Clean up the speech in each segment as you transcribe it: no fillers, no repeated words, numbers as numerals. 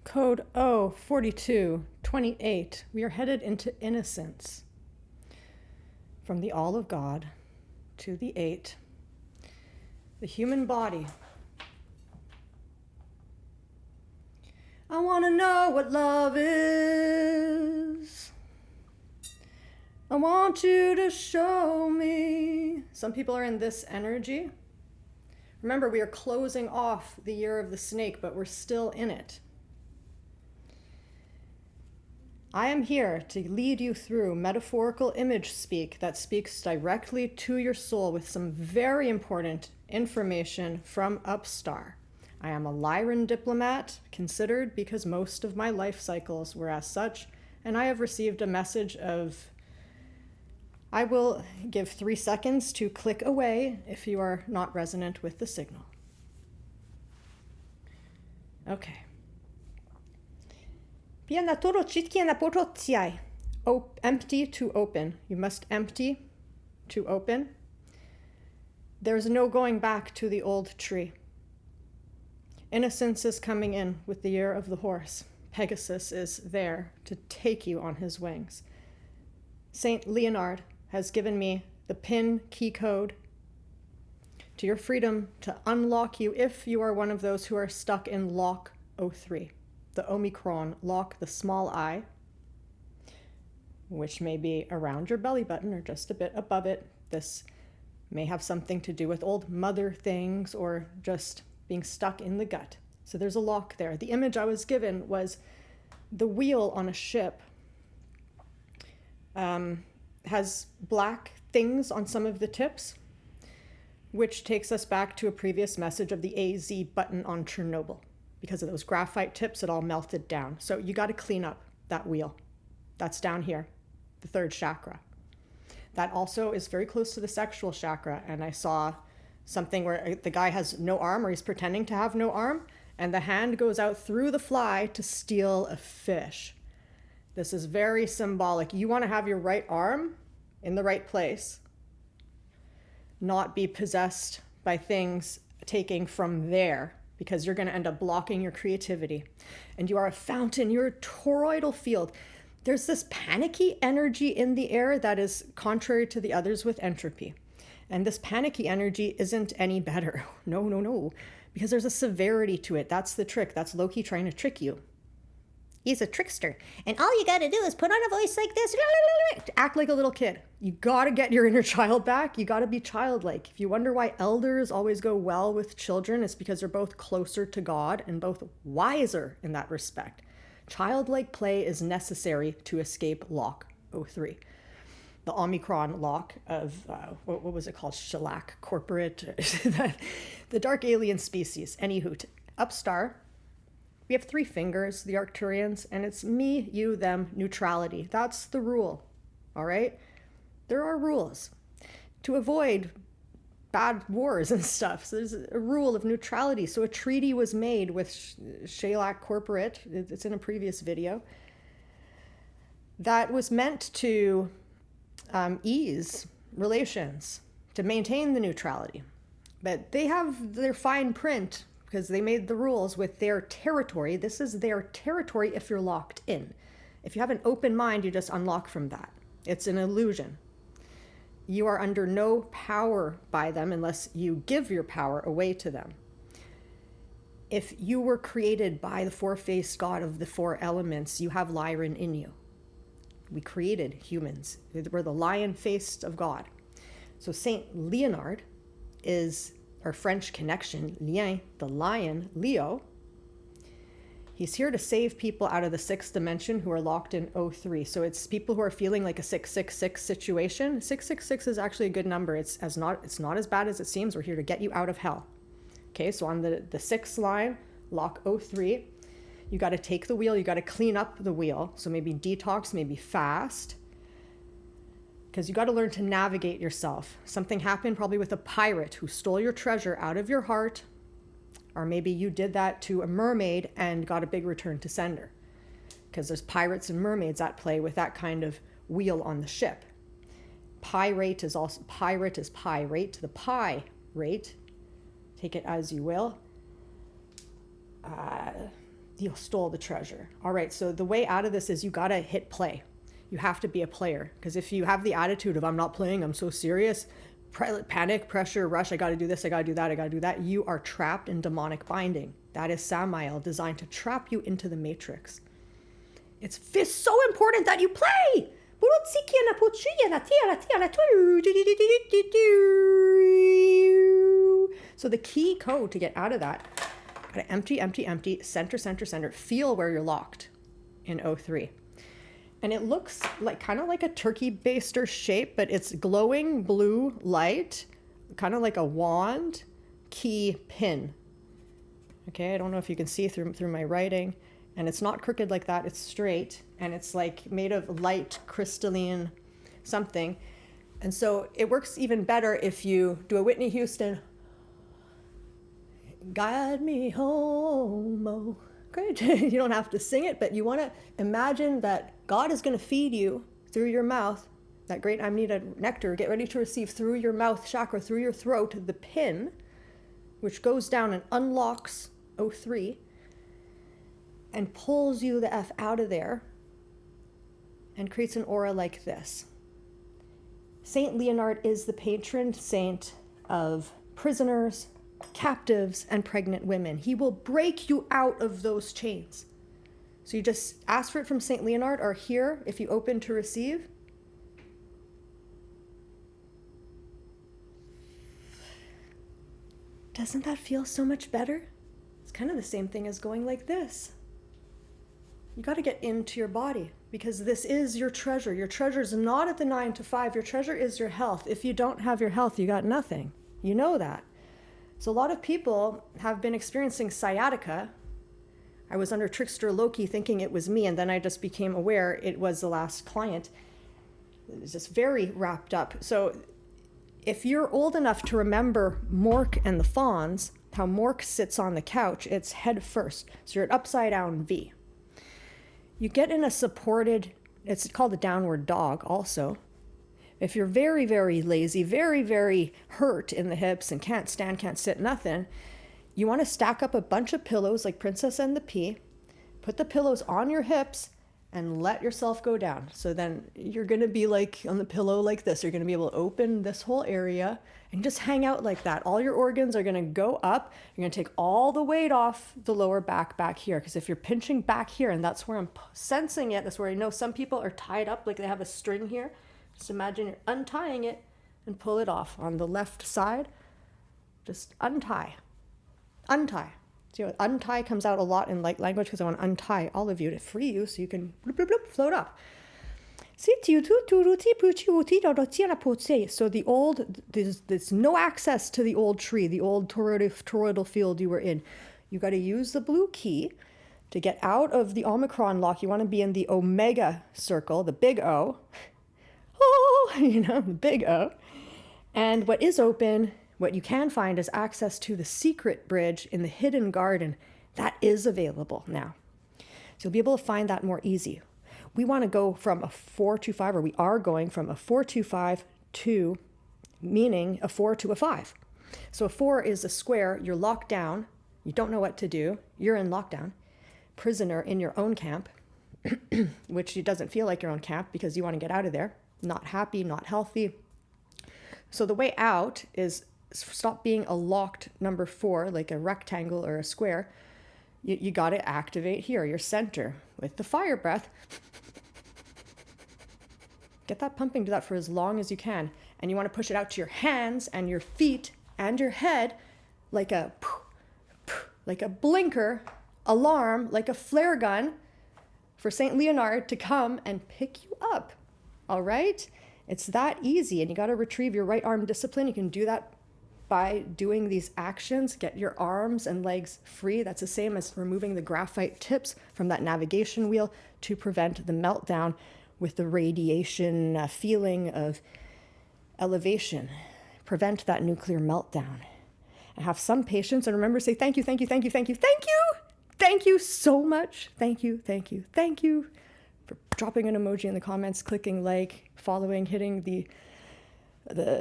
Code O4228. We are headed into innocence. From the all of God to the 8. The human body. I want to know what love is. I want you to show me. Some people are in this energy. Remember, we are closing off the year of the snake, but we're still in it. I am here to lead you through metaphorical image speak that speaks directly to your soul with some very important information from Upstar. I am a Lyran diplomat, considered because most of my life cycles were as such, and I have received a message of, I will give 3 seconds to click away if you are not resonant with the signal. Okay. Empty to open. You must empty to open. There's no going back to the old tree. Innocence is coming in with the year of the horse. Pegasus is there to take you on his wings. Saint Leonard has given me the PIN key code to your freedom to unlock you if you are one of those who are stuck in lock 03. The Omicron lock, the small I, which may be around your belly button or just a bit above it. This may have something to do with old mother things or just being stuck in the gut. So there's a lock there. The image I was given was the wheel on a ship. Has black things on some of the tips, which takes us back to a previous message of the AZ button on Chernobyl. Because of those graphite tips, it all melted down. So you got to clean up that wheel. That's down here, the 3rd chakra. That also is very close to the sexual chakra. And I saw something where the guy has no arm, or he's pretending to have no arm, and the hand goes out through the fly to steal a fish. This is very symbolic. You want to have your right arm in the right place, not be possessed by things taking from there, because you're going to end up blocking your creativity. And you are a fountain, you're a toroidal field. There's this panicky energy in the air that is contrary to the others with entropy. And this panicky energy isn't any better. No, because there's a severity to it. That's the trick. That's Loki trying to trick you. He's a trickster. And all you got to do is put on a voice like this, act like a little kid. You got to get your inner child back. You got to be childlike. If you wonder why elders always go well with children, it's because they're both closer to God and both wiser in that respect. Childlike play is necessary to escape lock 03. The Omicron lock of, what was it called? Shellac corporate, the dark alien species. Anywho, Upstar. We have 3 fingers, the Arcturians, and it's me, you, them, neutrality. That's the rule, all right? There are rules to avoid bad wars and stuff. So there's a rule of neutrality. So a treaty was made with Shellac Corporate, it's in a previous video, that was meant to ease relations, to maintain the neutrality. But they have their fine print because they made the rules with their territory. This is their territory if you're locked in. If you have an open mind, you just unlock from that. It's an illusion. You are under no power by them unless you give your power away to them. If you were created by the 4-faced God of the 4 elements, you have Lyran in you. We created humans. We're the lion-faced of God. So Saint Leonard is our French connection, lien, the lion, Leo. He's here to save people out of the 6th dimension who are locked in 03. So it's people who are feeling like a 666 situation. 666 is actually a good number. It's not as bad as it seems. We're here to get you out of hell. Okay, so on the 6th line, lock 03, you got to take the wheel. You got to clean up the wheel. So maybe detox, maybe fast. Because you got to learn to navigate yourself. Something happened probably with a pirate who stole your treasure out of your heart. Or maybe you did that to a mermaid and got a big return to sender. Because there's pirates and mermaids at play with that kind of wheel on the ship. Pirate is also, pirate is pyrate. The pi rate, take it as you will. you stole the treasure. All right, so the way out of this is you got to hit play. You have to be a player, because if you have the attitude of I'm not playing, I'm so serious, panic, pressure, rush, I got to do this, I got to do that, I got to do that, you are trapped in demonic binding. That is Samael, designed to trap you into the matrix. It's so important that you play. So the key code to get out of that, gotta empty, empty, empty, center, center, center, feel where you're locked in O3. And it looks like kind of like a turkey baster shape, but it's glowing blue light, kind of like a wand key pin. Okay, I don't know if you can see through my writing, and it's not crooked like that, it's straight, and it's like made of light crystalline something. And so it works even better if you do a Whitney Houston, guide me home, oh. Great. You don't have to sing it, but you want to imagine that God is going to feed you through your mouth, that great Amnita nectar, get ready to receive through your mouth chakra, through your throat, the pin, which goes down and unlocks O3 and pulls you the F out of there and creates an aura like this. Saint Leonard is the patron saint of prisoners, captives, and pregnant women. He will break you out of those chains. So you just ask for it from Saint Leonard, or here, if you open to receive. Doesn't that feel so much better? It's kind of the same thing as going like this. You got to get into your body, because this is your treasure. Your treasure is not at the 9 to 5. Your treasure is your health. If you don't have your health, you got nothing. You know that. So a lot of people have been experiencing sciatica. I was under trickster Loki thinking it was me, and then I just became aware it was the last client. It was just very wrapped up. So if you're old enough to remember Mork and the Fawns, how Mork sits on the couch, it's head first. So you're at upside down V. You get in a supported, it's called a downward dog also. If you're very, very lazy, very, very hurt in the hips and can't stand, can't sit, nothing, you want to stack up a bunch of pillows like Princess and the Pea, put the pillows on your hips, and let yourself go down. So then you're going to be like on the pillow like this. You're going to be able to open this whole area and just hang out like that. All your organs are going to go up. You're going to take all the weight off the lower back here. Because if you're pinching back here, and that's where I'm sensing it, that's where I know some people are tied up like they have a string here. Just imagine you're untying it and pull it off on the left side. Just untie. Untie. So untie comes out a lot in light language because I want to untie all of you to free you so you can bloop, bloop, bloop, float up. So the old, there's no access to the old tree, the old toroidal field you were in. You got to use the blue key to get out of the Omicron lock. You want to be in the Omega circle, the big O. Oh, the big O. And what is open, what you can find is access to the secret bridge in the hidden garden. That is available now. So you'll be able to find that more easy. We want to go from a 4-2-5, or we are going from a 4-2-5 to, meaning a 4 to a 5. So a 4 is a square, you're locked down, you don't know what to do, you're in lockdown, prisoner in your own camp, which it doesn't feel like your own camp because you want to get out of there. Not happy, not healthy. So the way out is stop being a locked number 4, like a rectangle or a square. You got to activate here, your center, with the fire breath. Get that pumping, do that for as long as you can. And you want to push it out to your hands and your feet and your head like a blinker, alarm, like a flare gun for Saint Leonard to come and pick you up. All right? It's that easy, and you got to retrieve your right arm discipline. You can do that by doing these actions. Get your arms and legs free. That's the same as removing the graphite tips from that navigation wheel to prevent the meltdown with the radiation feeling of elevation. Prevent that nuclear meltdown. And have some patience, and remember, say thank you, thank you, thank you, thank you, thank you. Thank you so much. Thank you, thank you, thank you. For dropping an emoji in the comments, clicking like, following, hitting the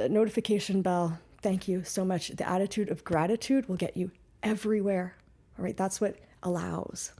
notification bell. Thank you so much. The attitude of gratitude will get you everywhere. All right, that's what allows.